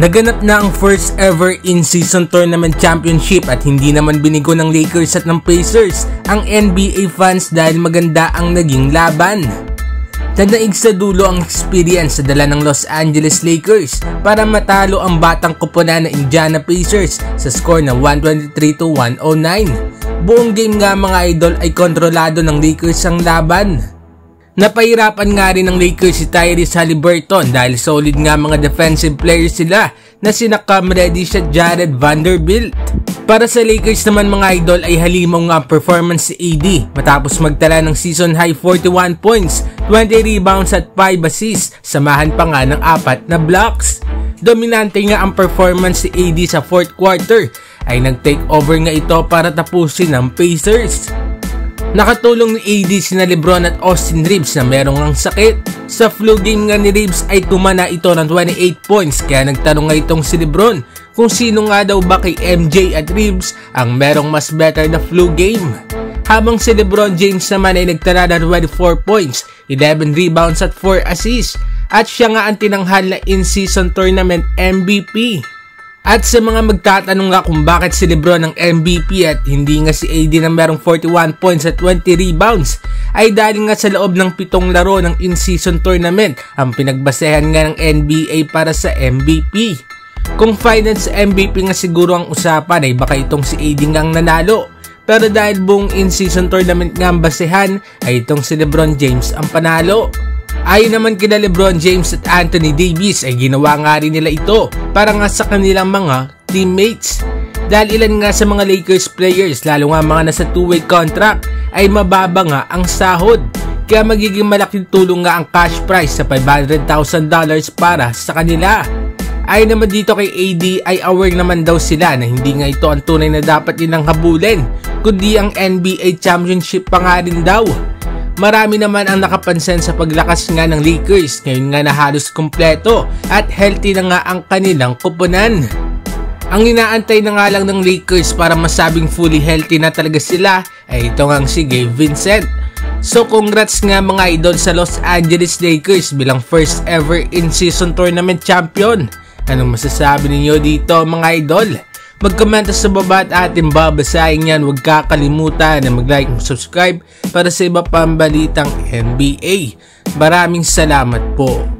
Naganap na ang first ever in-season tournament championship at hindi naman binigo ng Lakers at ng Pacers ang NBA fans dahil maganda ang naging laban. Nanaig sa dulo ang experience sa dala ng Los Angeles Lakers para matalo ang batang koponan na Indiana Pacers sa score na 123-109. Buong game nga mga idol ay kontrolado ng Lakers ang laban. Napahirapan nga rin ng Lakers si Tyrese Haliburton dahil solid nga mga defensive players sila na sina Cam Reddish at Jared Vanderbilt. Para sa Lakers naman mga idol ay halimaw nga performance si AD matapos magtala ng season high 41 points, 20 rebounds at 5 assists, samahan pa nga ng 4 na blocks. Dominante nga ang performance si AD sa fourth quarter ay nag-take over nga ito para tapusin ang Pacers. Nakatulong ni AD sina LeBron at Austin Reeves na merong ang sakit. Sa flu game nga ni Reeves ay tumana ito ng 28 points kaya nagtanong nga itong si LeBron kung sino nga daw ba kay MJ at Reeves ang merong mas better na flu game. Habang si LeBron James naman ay nagtala ng 24 points, 11 rebounds at 4 assists at siya nga ang tinanghal na in-season tournament MVP. At sa mga magtatanong nga kung bakit si LeBron ang MVP at hindi nga si AD na merong 41 points at 20 rebounds ay dahil nga sa loob ng 7 laro ng in-season tournament ang pinagbasehan nga ng NBA para sa MVP. Kung finals MVP nga siguro ang usapan ay baka itong si AD nga ang nanalo, pero dahil buong in-season tournament nga ang basehan ay itong si LeBron James ang panalo. Ayon naman kina LeBron James at Anthony Davis ay ginawa nga rin nila ito para nga sa kanilang mga teammates. Dahil ilan nga sa mga Lakers players lalo nga mga nasa two-way contract ay mababa nga ang sahod. Kaya magiging malaking tulong nga ang cash prize sa $500,000 para sa kanila. Ayon naman dito kay AD ay aware naman daw sila na hindi nga ito ang tunay na dapat nilang habulin kundi ang NBA Championship pa nga rin daw. Marami naman ang nakapansin sa paglakas nga ng Lakers ngayon nga na halos kompleto at healthy na nga ang kanilang koponan. Ang inaantay na nga lang ng Lakers para masabing fully healthy na talaga sila ay ito nga si Gabe Vincent. So congrats nga mga idol sa Los Angeles Lakers bilang first ever in-season tournament champion. Anong masasabi ninyo dito mga idol? Mag-comment sa baba at ating babasahin yan. Huwag kakalimutan na mag-like at subscribe para sa iba pang balitang NBA. Maraming salamat po.